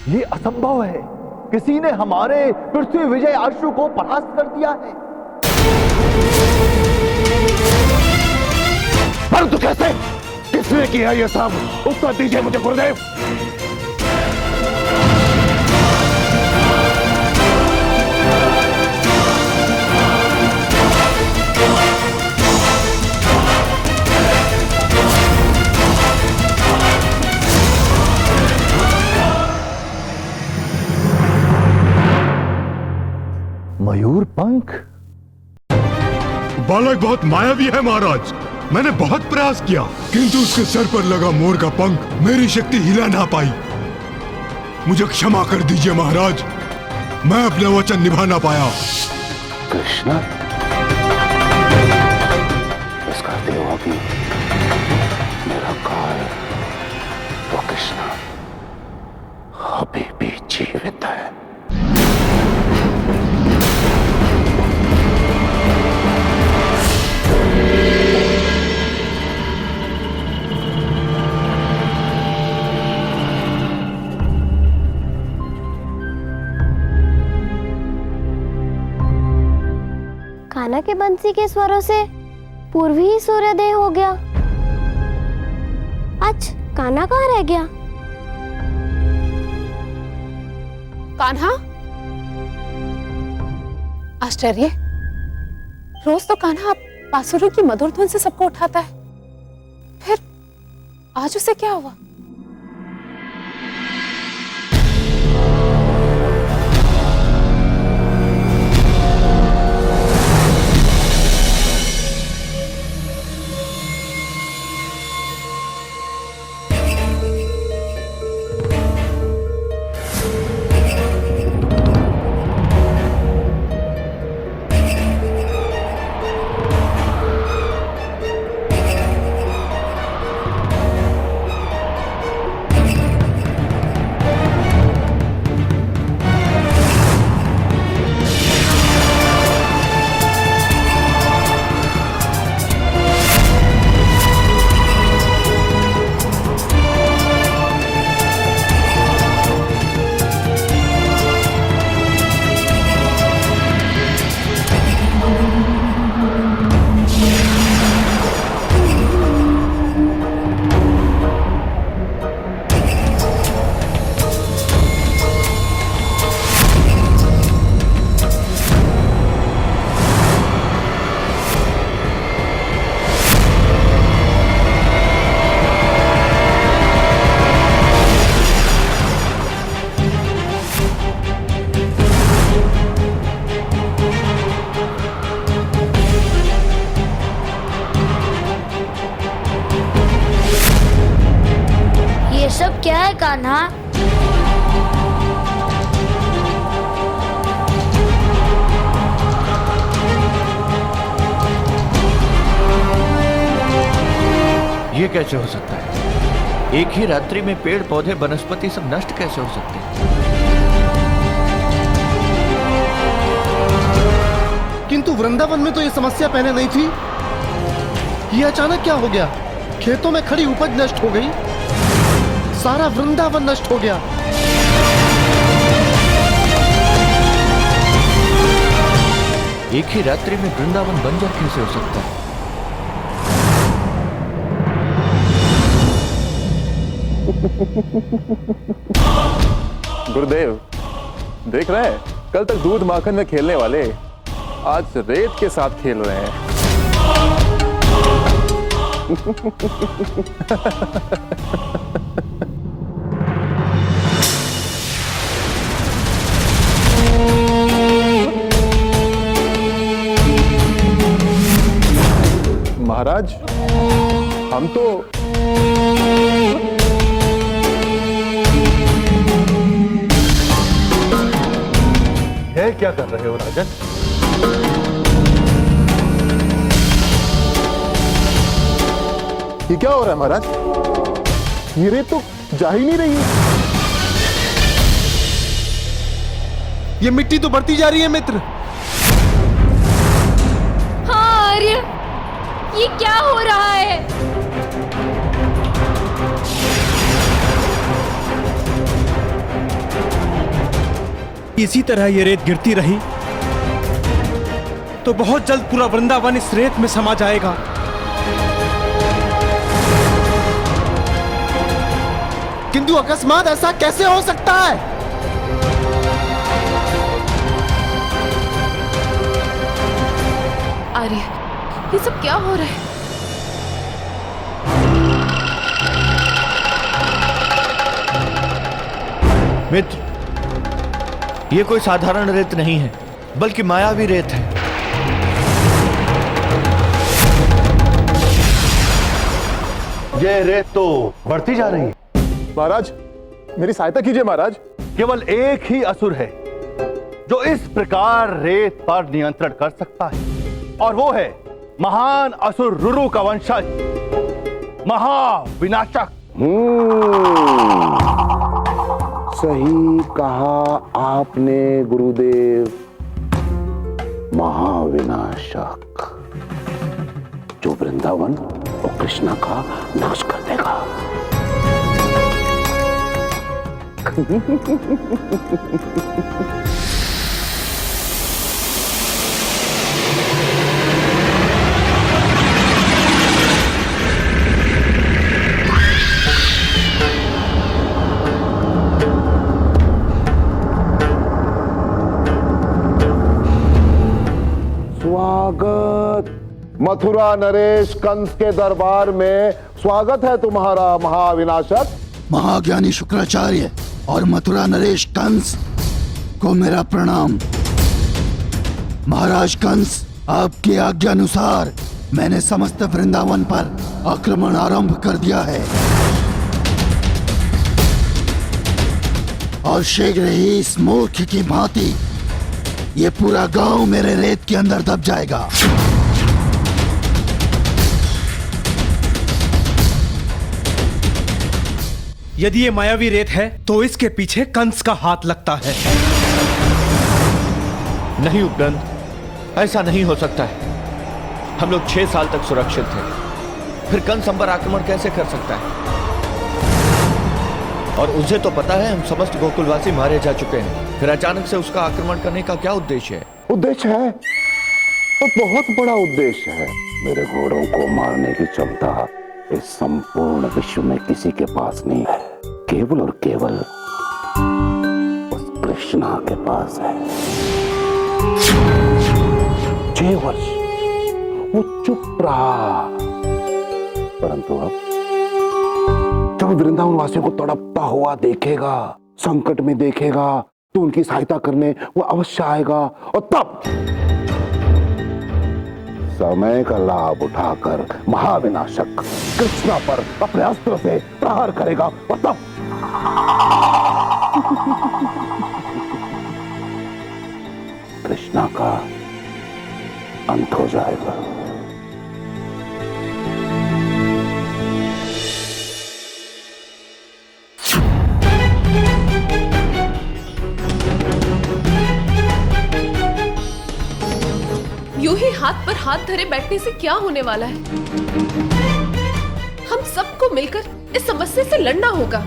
ये असंभव है। किसी ने हमारे पृथ्वी विजय आशु को परास्त कर दिया है। परंतु कैसे? किसने किया यह सब? उत्तर दीजिए मुझे गुरुदेव। मयूर पंख? बालक बहुत मायावी है महाराज। मैंने बहुत प्रयास किया किंतु उसके सर पर लगा मोर का पंख मेरी शक्ति हिला ना पाई। मुझे क्षमा कर दीजिए महाराज, मैं अपना वचन निभा ना पाया। कृष्ण, इसका देव भी मेरा काल, वो कृष्ण अभी भी जीवित है। कान्हा के बंसी के स्वरों से पूर्व ही सूर्योदय हो गया। आज कान्हा कहाँ रह गया? कान्हा? आश्चर्य, रोज तो कान्हा बांसुरी की मधुर धुन से सबको उठाता है, फिर आज उसे क्या हुआ? सब क्या है कान्हा? ये कैसे हो सकता है? एक ही रात्रि में पेड़ पौधे वनस्पति सब नष्ट कैसे हो सकते हैं? किंतु वृंदावन में तो ये समस्या पहले नहीं थी। ये अचानक क्या हो गया? खेतों में खड़ी उपज नष्ट हो गई, सारा वृंदावन नष्ट हो गया। एक ही रात्रि में वृंदावन बंजर कैसे हो सकता है? गुरुदेव, देख रहे हैं, कल तक दूध माखन में खेलने वाले आज रेत के साथ खेल रहे हैं। महाराज, हम तो है क्या कर रहे हो राजन? ये क्या हो रहा है महाराज? ये रेत तो जा ही नहीं रही है। ये मिट्टी तो बढ़ती जा रही है मित्र। हाँ आर्य, ये क्या हो रहा है? इसी तरह ये रेत गिरती रही तो बहुत जल्द पूरा वृंदावन इस रेत में समा जाएगा। किंतु अकस्मात ऐसा कैसे हो सकता है? आर्य, ये सब क्या हो रहा है? मित्र, ये कोई साधारण रेत नहीं है, बल्कि मायावी रेत है। ये रेत तो बढ़ती जा रही है। महाराज, मेरी सहायता कीजिए महाराज। केवल एक ही असुर है जो इस प्रकार रेत पर नियंत्रण कर सकता है, और वो है महान असुर रुरु का वंशज महाविनाशक। सही कहा आपने गुरुदेव, महाविनाशक, जो वृंदावन और कृष्णा का नाश कर देगा। स्वागत मथुरा नरेश कंस के दरबार में, स्वागत है तुम्हारा महाविनाशक। महाज्ञानी शुक्राचार्य और मथुरा नरेश कंस को मेरा प्रणाम। महाराज कंस, आपकी आज्ञा अनुसार मैंने समस्त वृंदावन पर आक्रमण आरंभ कर दिया है और शीघ्र ही इस मूर्ख की भांति ये पूरा गांव मेरे रेत के अंदर दब जाएगा। यदि ये मायावी रेत है तो इसके पीछे कंस का हाथ लगता है। नहीं उपनंद, ऐसा नहीं हो सकता है। हम लोग 6 साल तक सुरक्षित थे, फिर कंस हम पर आक्रमण कैसे कर सकता है? और उसे तो पता है हम समस्त गोकुलवासी मारे जा चुके हैं, फिर अचानक से उसका आक्रमण करने का क्या उद्देश्य है? उद्देश्य है तो बहुत बड़ा उद्देश्य है। मेरे घोड़ों को मारने की क्षमता इस संपूर्ण विश्व में किसी के पास नहीं है, केवल और केवल उस कृष्णा के पास है। 6 वर्ष वो चुप रहा, परंतु अब जब वृंदावन वासियों को तड़पता हुआ देखेगा, संकट में देखेगा, तो उनकी सहायता करने वो अवश्य आएगा। और तब समय का लाभ उठाकर महाविनाशक कृष्णा पर अपने अस्त्र से प्रहार करेगा, और तब कृष्णा का अंत हो जाएगा। यूं ही हाथ पर हाथ धरे बैठने से क्या होने वाला है? हम सबको मिलकर इस समस्या से लड़ना होगा।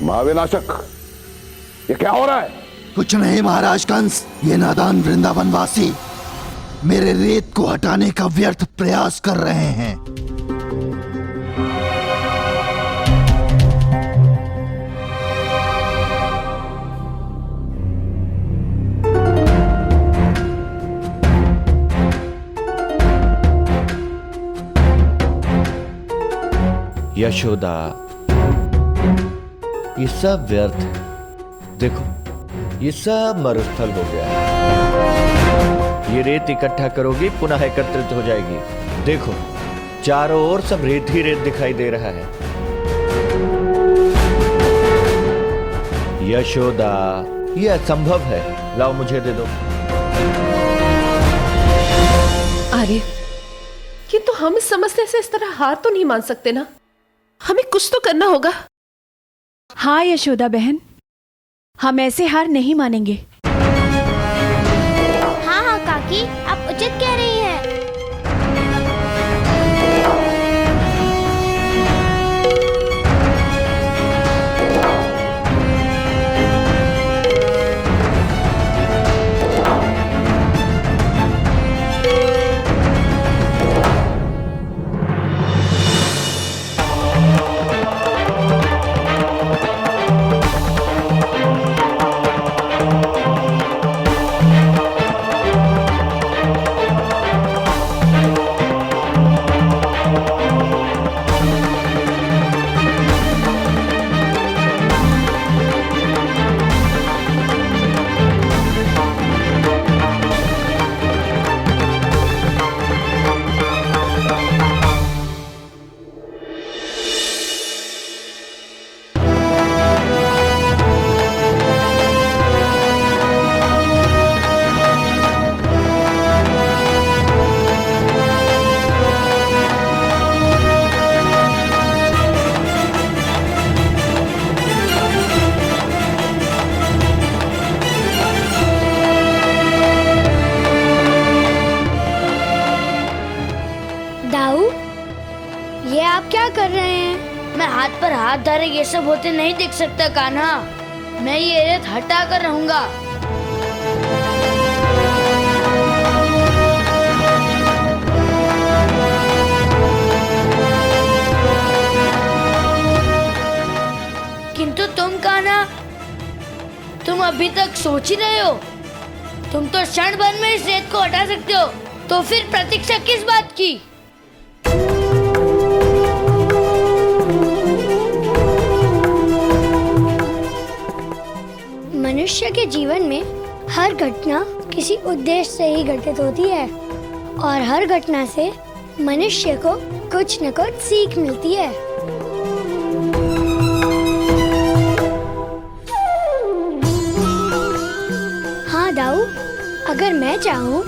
महाविनाशक, ये क्या हो रहा है? कुछ नहीं महाराज कंस, ये नादान वृंदावन वासी मेरे रेत को हटाने का व्यर्थ प्रयास कर रहे हैं। यशोदा, ये सब व्यर्थ है। देखो, ये सब मरुस्थल हो गया है। ये रेत इकट्ठा करोगी, पुनः एकत्रित हो जाएगी। देखो, चारों ओर सब रेत ही रेत दिखाई दे रहा है। यशोदा, यह असंभव है। लाओ मुझे दे दो। आर्य, किंतु हम इस समस्या से इस तरह हार तो नहीं मान सकते ना। हमें कुछ तो करना होगा। हाँ यशोदा बहन, हम ऐसे हार नहीं मानेंगे। हाँ हाँ काकी, आप उचित कह रही हैं। दाऊ, ये आप क्या कर रहे हैं? मैं हाथ पर हाथ धरे ये सब होते नहीं देख सकता कान्हा। मैं ये रेत हटा कर रहूंगा। किंतु तुम कान्हा, तुम अभी तक सोच ही रहे हो। तुम तो क्षण भर में इस रेत को हटा सकते हो, तो फिर प्रतीक्षा किस बात की? मनुष्य के जीवन में हर घटना किसी उद्देश्य से ही घटित होती है और हर घटना से मनुष्य को कुछ न कुछ सीख मिलती है। हाँ दाऊ, अगर मैं चाहूँ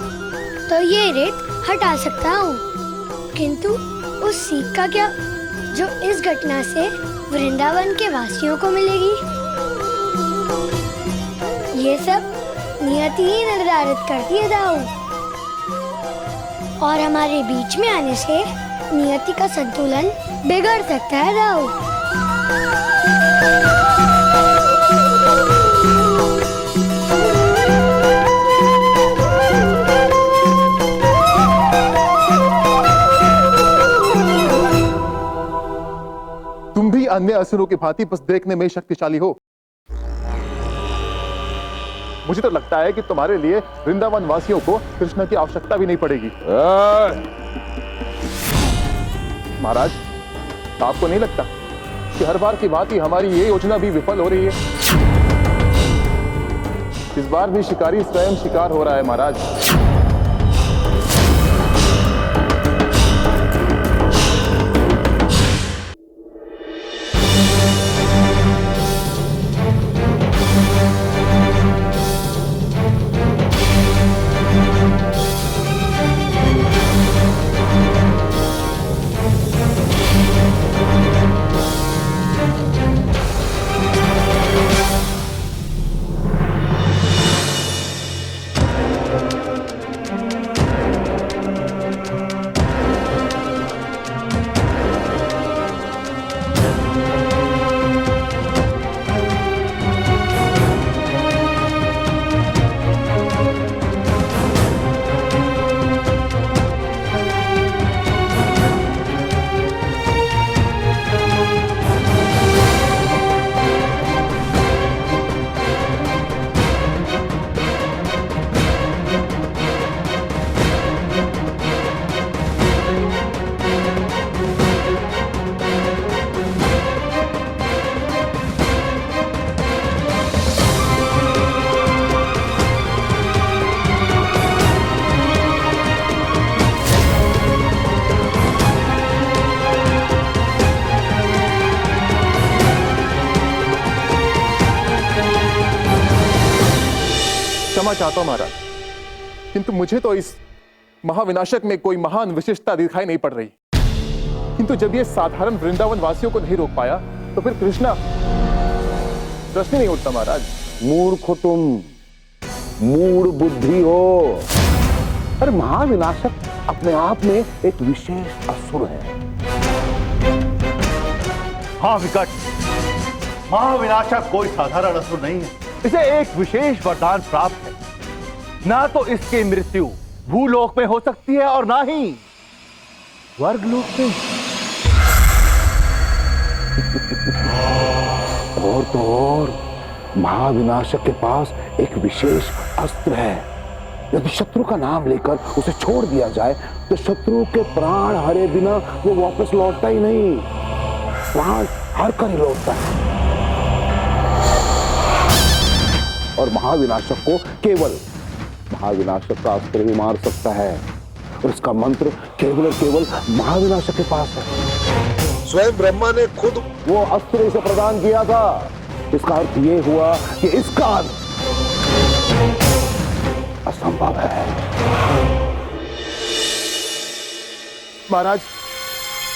तो ये रेत हटा सकता हूँ, किंतु उस सीख का क्या जो इस घटना से वृंदावन के वासियों को मिलेगी? ये सब नियति ही निर्धारित करती है दाऊ, और हमारे बीच में आने से नियति का संतुलन बिगड़ सकता है दाऊ। तुम भी अन्य असुरों की भांति बस देखने में शक्तिशाली हो। मुझे तो लगता है कि तुम्हारे लिए वृंदावन वासियों को कृष्ण की आवश्यकता भी नहीं पड़ेगी। महाराज, आपको नहीं लगता कि हर बार की भांति हमारी ये योजना भी विफल हो रही है? इस बार भी शिकारी स्वयं शिकार हो रहा है महाराज। क्षमा चाहता हूं महाराज, किंतु मुझे तो इस महाविनाशक में कोई महान विशिष्टता दिखाई नहीं पड़ रही। किंतु जब ये साधारण वृंदावन वासियों को नहीं रोक पाया तो फिर कृष्णा, प्रश्न नहीं उठता महाराज। मूर्ख हो तुम, मूढ़ बुद्धि हो। अरे महाविनाशक अपने आप में एक विशेष असुर है। हाँ विकट, महाविनाशक कोई साधारण असुर नहीं है। इसे एक विशेष वरदान प्राप्त है। ना तो इसकी मृत्यु भूलोक में हो सकती है और ना ही स्वर्गलोक में। और तो और महाविनाशक के पास एक विशेष अस्त्र है। यदि शत्रु का नाम लेकर उसे छोड़ दिया जाए तो शत्रु के प्राण हरे बिना वो वापस लौटता ही नहीं, प्राण हर कर ही लौटता है। और महाविनाशक को केवल महाविनाशक का अस्त्र ही मार सकता है, और इसका मंत्र केवल और केवल महाविनाशक के पास है। स्वयं ब्रह्मा ने खुद वो अस्त्र इसे प्रदान किया था। इसका अर्थ ये हुआ कि इसका अंत असंभव है। महाराज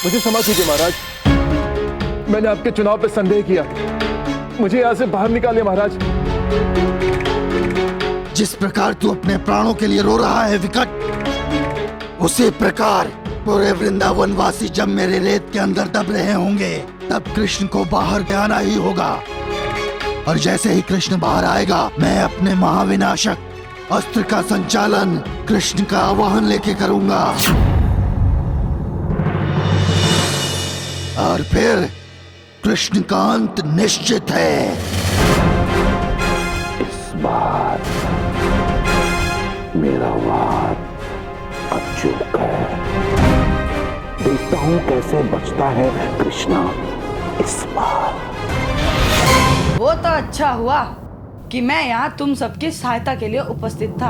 मुझे क्षमा कीजिए महाराज, मैंने आपके चुनाव पर संदेह किया, मुझे यहां से बाहर निकालिए महाराज। जिस प्रकार तू अपने प्राणों के लिए रो रहा है विकट, उसी प्रकार पूरे वृंदावन वासी जब मेरे रेत के अंदर दब रहे होंगे तब कृष्ण को बाहर आना ही होगा। और जैसे ही कृष्ण बाहर आएगा मैं अपने महाविनाशक अस्त्र का संचालन कृष्ण का आवाहन लेके करूंगा, और फिर कृष्ण का अंत निश्चित है। इस बार मेरा वार अचूक है। देखता हूं कैसे बचता है कृष्णा इस बार। वो तो अच्छा हुआ कि मैं यहाँ तुम सबकी सहायता के लिए उपस्थित था,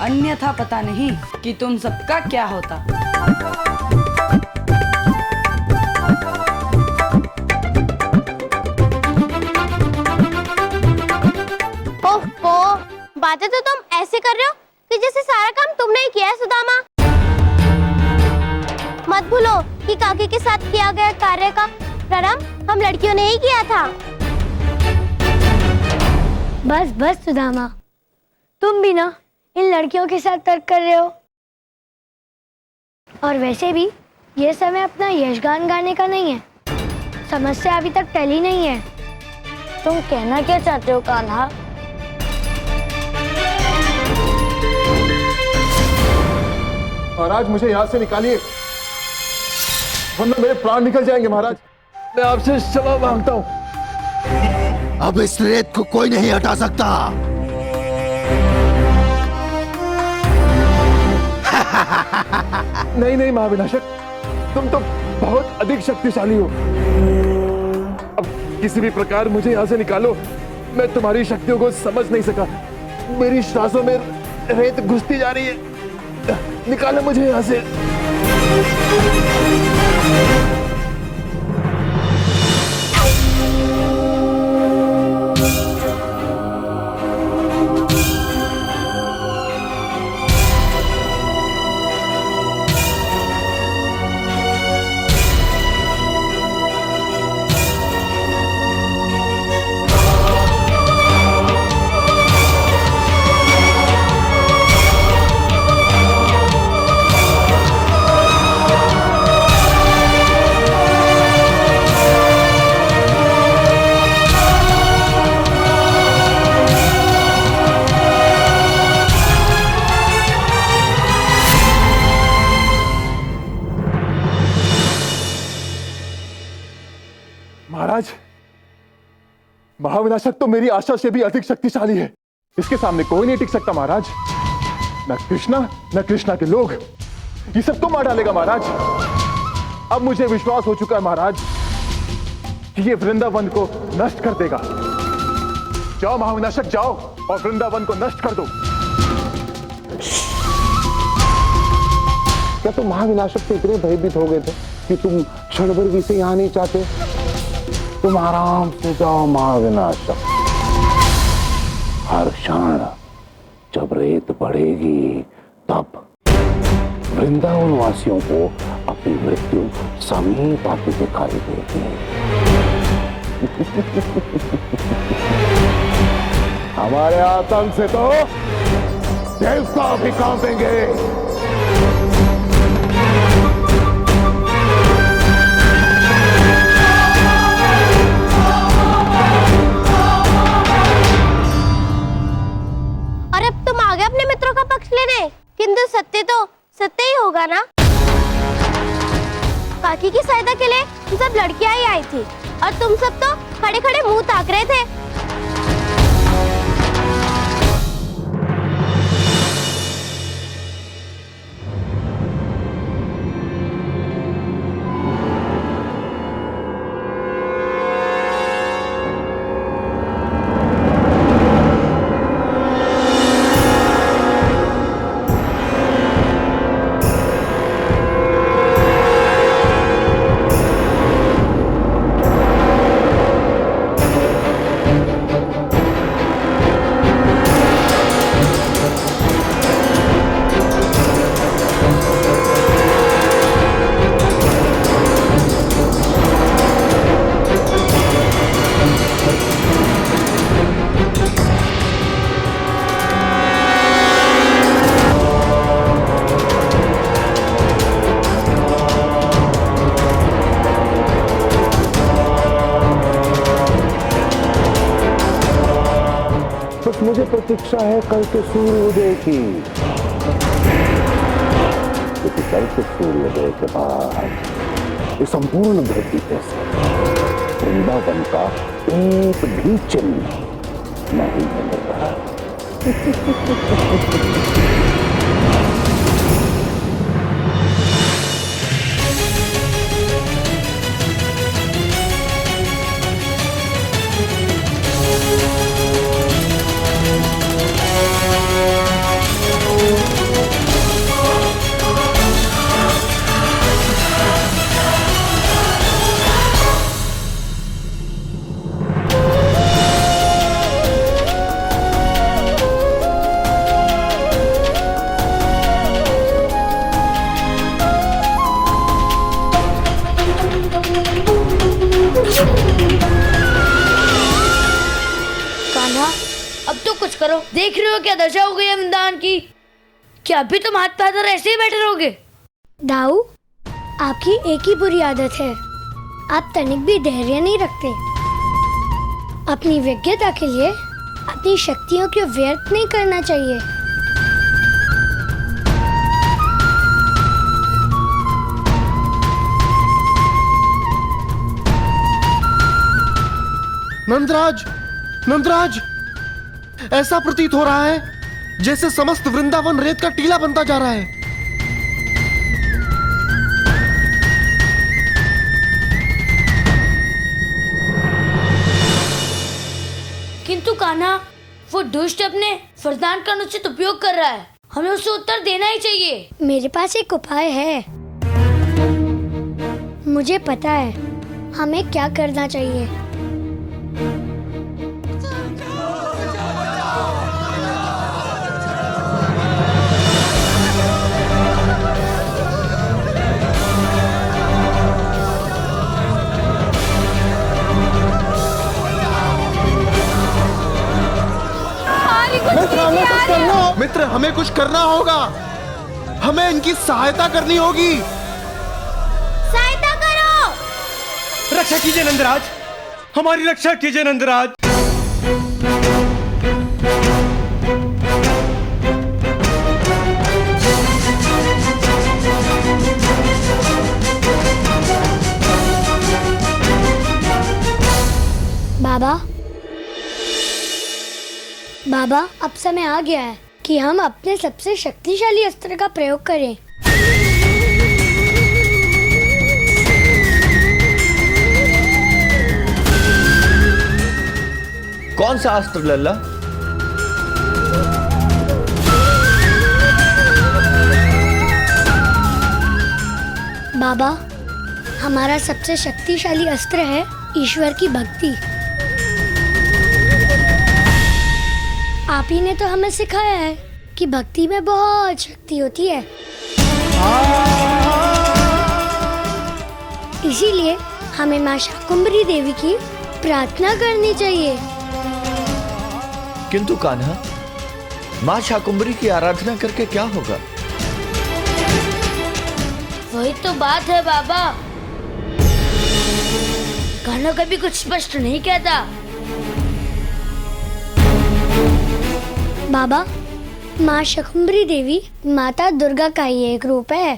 अन्यथा पता नहीं कि तुम सबका क्या होता। ओह, बातें तो तुम ऐसे कर रहे हो कि जैसे सारा काम तुमने ही किया है सुदामा। मत भूलो कि काकी के साथ किया गया कार्य का प्रारंभ हम लड़कियों ने ही किया था। बस बस सुदामा, तुम भी ना इन लड़कियों के साथ तर्क कर रहे हो। और वैसे भी ये समय अपना यशगान गाने का नहीं है, समस्या अभी तक टली नहीं है। तुम कहना क्या चाहते हो कान्हा? महाराज मुझे यहाँ से निकालिए, वरना मेरे प्राण निकल जाएंगे। महाराज मैं आपसे क्षमा मांगता हूँ। अब इस रेत को कोई नहीं हटा सकता। नहीं नहीं महाविनाशक, तुम तो बहुत अधिक शक्तिशाली हो। अब किसी भी प्रकार मुझे यहाँ से निकालो, मैं तुम्हारी शक्तियों को समझ नहीं सका। मेरी सांसों में रेत घुसती जा रही है, निकालो मुझे यहाँ से। महाराज महाविनाशक तो मेरी आशा से भी अधिक शक्तिशाली है, इसके सामने कोई नहीं टिक सकता। महाराज न कृष्णा के लोग, ये सबको मार डालेगा। महाराज अब मुझे विश्वास हो चुका है महाराज कि ये वृंदावन को नष्ट कर देगा। जाओ महाविनाशक, जाओ और वृंदावन को नष्ट कर दो। क्या तुम महाविनाशक से इतने भयभीत हो गए थे कि तुम क्षण भर भी से यहाँ नहीं चाहते? तुम आराम से जाओ महाविनाशक। हर क्षण जब रेत बढ़ेगी तब वृंदावन वासियों को अपनी मृत्यु समीप आती दिखाई देगी। हमारे आतंक से तो देवता भी कांपेंगे। और अब तुम आ गए अपने मित्रों का पक्ष लेने, किंतु सत्य तो सत्य ही होगा ना। काकी की सहायता के लिए हम सब लड़कियां ही आई थी और तुम सब तो खड़े खड़े मुंह ताक रहे थे। मुझे प्रतीक्षा है कल के सूर्योदय की, क्योंकि कल के सूर्योदय के बाद इस संपूर्ण धरती पे वृंदावन का एक भी चिन्ह नहीं मिलेगा। अब तो कुछ करो। देख रहे हो क्या दशा हो गई है वृंदावन की। क्या अभी तुम हाथ पैदल ऐसे ही बैठे रहोगे? दाऊ, आपकी एक ही बुरी आदत है, आप तनिक भी धैर्य नहीं रखते। अपनी विज्ञता के लिए अपनी शक्तियों को व्यर्थ नहीं करना चाहिए। नंदराज, नंदराज, ऐसा प्रतीत हो रहा है जैसे समस्त वृंदावन रेत का टीला बनता जा रहा है। किंतु कान्हा, वो दुष्ट अपने वरदान का अनुचित उपयोग कर रहा है। हमें उसे उत्तर देना ही चाहिए। मेरे पास एक उपाय है। मुझे पता है हमें क्या करना चाहिए। मित्र, हमें कुछ करना होगा। हमें इनकी सहायता करनी होगी। सहायता करो। रक्षा कीजिए नंदराज, हमारी रक्षा कीजिए नंदराज। बाबा, बाबा, अब समय आ गया है कि हम अपने सबसे शक्तिशाली अस्त्र का प्रयोग करें। कौन सा अस्त्र लल्ला? बाबा, हमारा सबसे शक्तिशाली अस्त्र है ईश्वर की भक्ति। आप ही ने तो हमें सिखाया है कि भक्ति में बहुत शक्ति होती है। इसीलिए हमें माँ शाकुंभरी देवी की प्रार्थना करनी चाहिए। किंतु कान्हा, माँ शाकुंभरी की आराधना करके क्या होगा? वही तो बात है बाबा। कान्हा कभी कुछ स्पष्ट नहीं कहता। बाबा, माँ शाकुंभरी देवी माता दुर्गा का ही एक रूप है।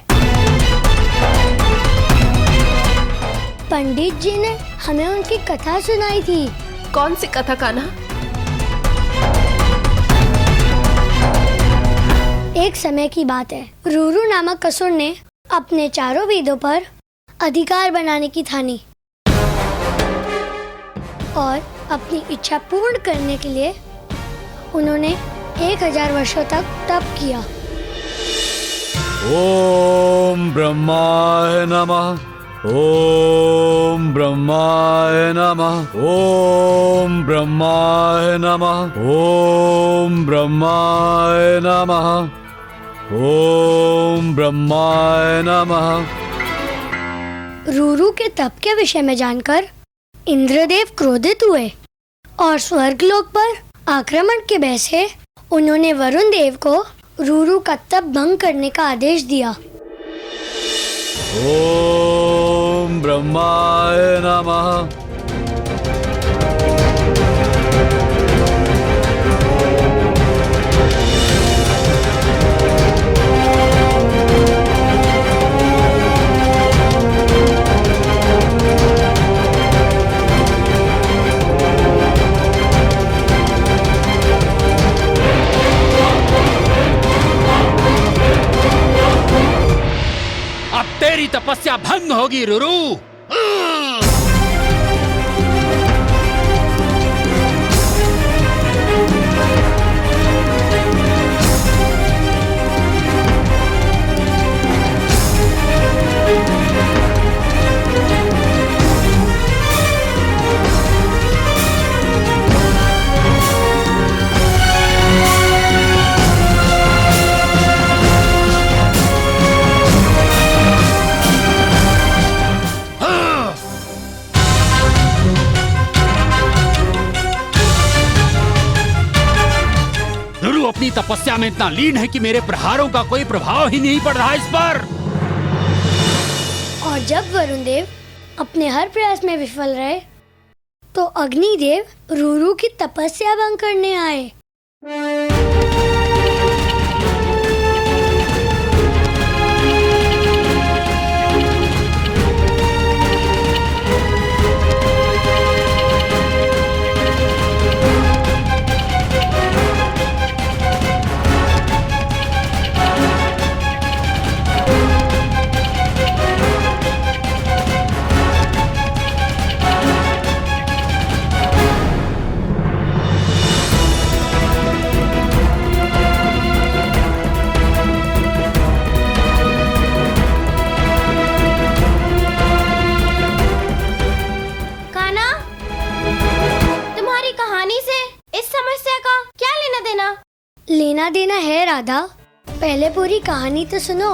पंडित जी ने हमें उनकी कथा सुनाई थी। कौन सी कथा कान्हा? एक समय की बात है, रूरू नामक असुर ने अपने चारों वेदों पर अधिकार बनाने की ठानी और अपनी इच्छा पूर्ण करने के लिए उन्होंने 1000 वर्षों तक तप किया। ओम ब्रह्माय नमः, ओम ब्रह्माय नमः, ओम ब्रह्माय नमः, ओम ब्रह्माय नमः, ओम ब्रह्माय नमः। रूरू के तप के विषय में जानकर इंद्रदेव क्रोधित हुए और स्वर्गलोक पर आक्रमण के भय से उन्होंने वरुण देव को रूरू का तप भंग करने का आदेश दिया। ओम ब्रह्माय नमः। तेरी तपस्या भंग होगी रूरू। अपनी तपस्या में इतना लीन है कि मेरे प्रहारों का कोई प्रभाव ही नहीं पड़ रहा इस पर। और जब वरुण देव अपने हर प्रयास में विफल रहे तो अग्निदेव रूरू की तपस्या भंग करने आए। लेना देना है राधा, पहले पूरी कहानी तो सुनो।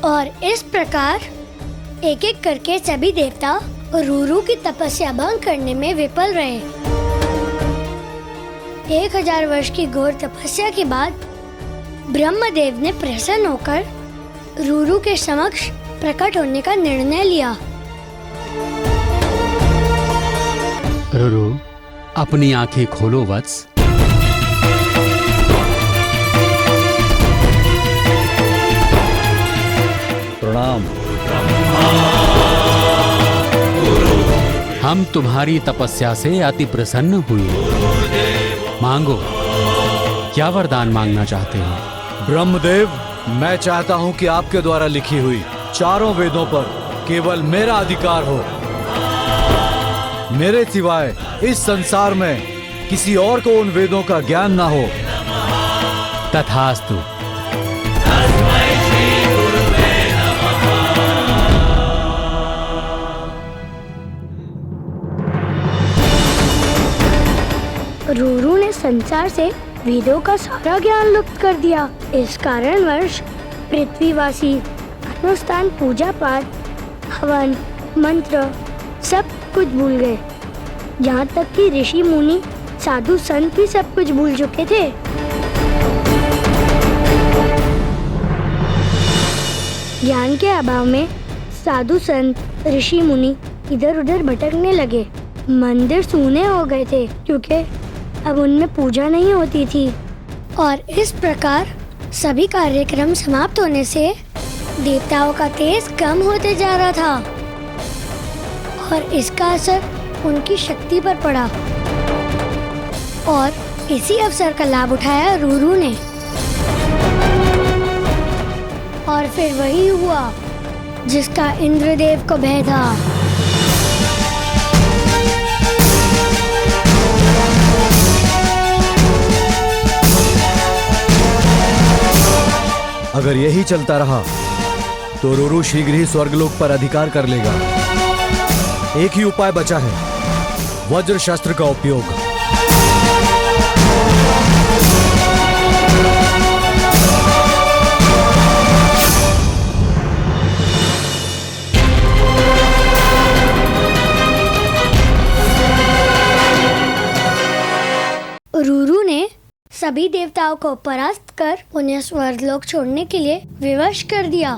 और इस प्रकार एक एक करके सभी देवता रूरू की तपस्या भंग करने में विफल रहे। 1000 वर्ष की घोर तपस्या के बाद ब्रह्मदेव ने प्रसन्न होकर रूरू के समक्ष प्रकट होने का निर्णय लिया। रूरू, अपनी आंखें खोलो वत्स। प्रणाम। हम तुम्हारी तपस्या से अति प्रसन्न हुए। मांगो, क्या वरदान मांगना चाहते हो? ब्रह्मदेव, मैं चाहता हूं कि आपके द्वारा लिखी हुई चारों वेदों पर केवल मेरा अधिकार हो। मेरे सिवाय इस संसार में किसी और को उन वेदों का ज्ञान ना हो। तथास्तु। रूरू ने संसार से वेदों का सारा ज्ञान लुप्त कर दिया। इस कारणवश पृथ्वीवासी अनुष्ठान, पूजा पाठ, हवन, मंत्र सब कुछ भूल गए। यहाँ तक कि ऋषि मुनि, साधु संत भी सब कुछ भूल चुके थे। ज्ञान के अभाव में साधु संत, ऋषि मुनि इधर उधर भटकने लगे। मंदिर सूने हो गए थे क्योंकि अब उनमें पूजा नहीं होती थी। और इस प्रकार सभी कार्यक्रम समाप्त होने से देवताओं का तेज कम होते जा रहा था और इसका असर उनकी शक्ति पर पड़ा। और इसी अवसर का लाभ उठाया रूरू ने। और फिर वही हुआ जिसका इंद्रदेव को भय था। अगर यही चलता रहा तो रूरू शीघ्र ही स्वर्गलोक पर अधिकार कर लेगा। एक ही उपाय बचा है, वज्र शस्त्र का उपयोग। रूरू ने सभी देवताओं को परास्त कर उन्हें स्वर्गलोक छोड़ने के लिए विवश कर दिया।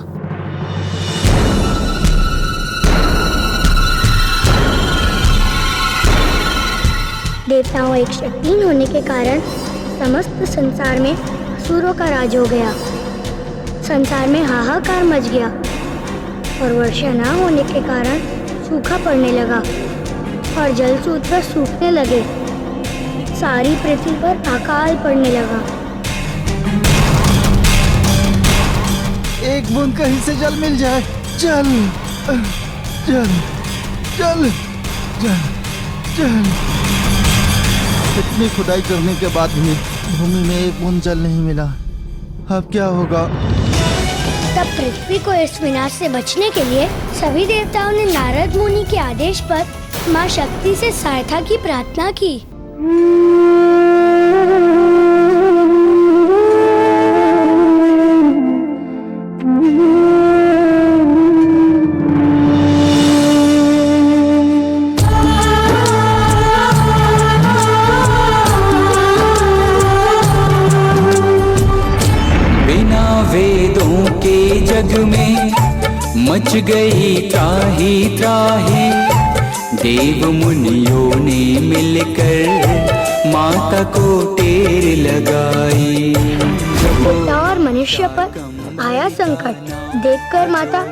देवताओं एक शक्तिहीन होने के कारण समस्त संसार में असुरों का राज हो गया। संसार में हाहाकार मच गया और वर्षा न होने के कारण सूखा पड़ने लगा और जल सूत्र सूखने लगे। सारी पृथ्वी पर अकाल पड़ने लगा। एक बूंद कहीं से जल मिल जाए। जल जल जल जल जल। इतनी खुदाई करने के बाद भी भूमि में एक बूंद जल नहीं मिला। अब क्या होगा? तब पृथ्वी को इस विनाश से बचने के लिए सभी देवताओं ने नारद मुनि के आदेश पर माँ शक्ति से सहायता की प्रार्थना की। बिना वेदों के जग में मच गई त्राही त्राही। देव मुनियों ने मिलकर माता को टेर लगाई। देवता और मनुष्य पर आया संकट देखकर माता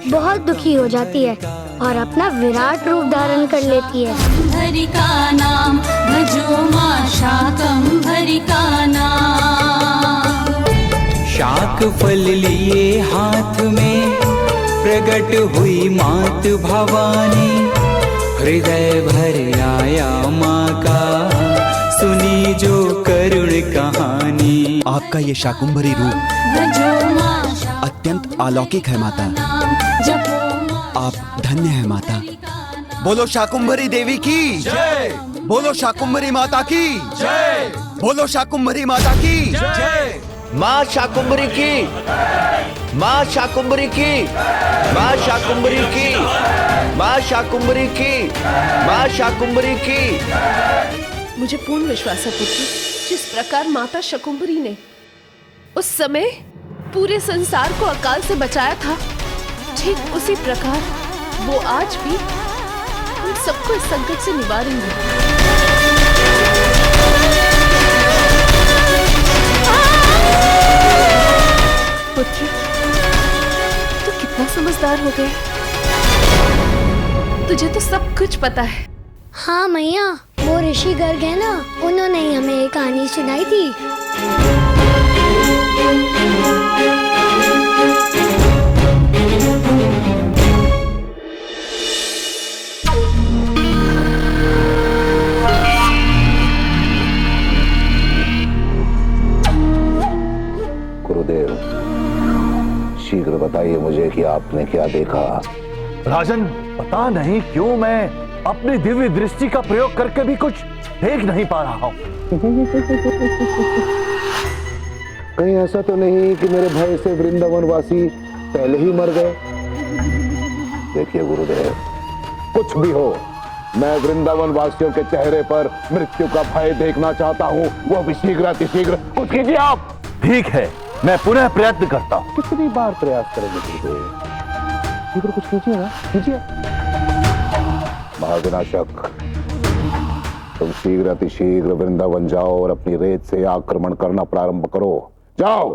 बहुत दुखी हो जाती है और अपना विराट रूप धारण कर लेती है। शाकंभरी का नाम भजो मां शाकंभरी का नाम। शाक फल लिए हाथ में प्रकट हुई मात भवानी। हृदय भर आया माँ का सुनी जो करुण कहानी। आपका ये शाकुंभरी रूप अत्यंत अलौकिक है माता। आप धन्य है माता। बोलो शाकुंभरी देवी की जय। बोलो शाकुंभरी माता की जय। बोलो शाकुंभरी माता की जय। माँ शाकुंभरी की, माँ शाकुंभरी की, माँ शाकुंभरी की, माँ शाकुंभरी की, माँ शाकुंभरी की। मुझे पूर्ण विश्वास है पुत्री, जिस प्रकार माता शाकुंभरी ने उस समय पूरे संसार को अकाल से बचाया था, ठीक उसी प्रकार वो आज भी हम सबको इस संकट से निवारेंगे। पुत्री, तू कितना समझदार हो गई। तुझे तो सब कुछ पता है। हाँ मैया, वो ऋषि गर्ग है ना, उन्होंने ही हमें एक कहानी सुनाई थी। गुरुदेव, शीघ्र बताइए मुझे कि आपने क्या देखा। राजन, पता नहीं क्यों मैं अपनी दिव्य दृष्टि का प्रयोग करके भी कुछ देख नहीं पा रहा हूं। कहीं ऐसा तो नहीं कि मेरे भय से वृंदावनवासी पहले ही मर गए? देखिए गुरुदेव, कुछ भी हो, मैं वृंदावन वासियों के चेहरे पर मृत्यु का भय देखना चाहता हूँ, वो भी शीघ्र। कुछ कीजिए आप। ठीक है, मैं पुनः प्रयत्न करता हूँ। कितनी बार प्रयास करेंगे गुरुदेव? शीघ्र कुछ कीजिए ना, कीजिए। महाविनाशक, तुम शीघ्र अतिशीघ्र वृंदावन जाओ और अपनी रेत से आक्रमण करना प्रारंभ करो। जाओ।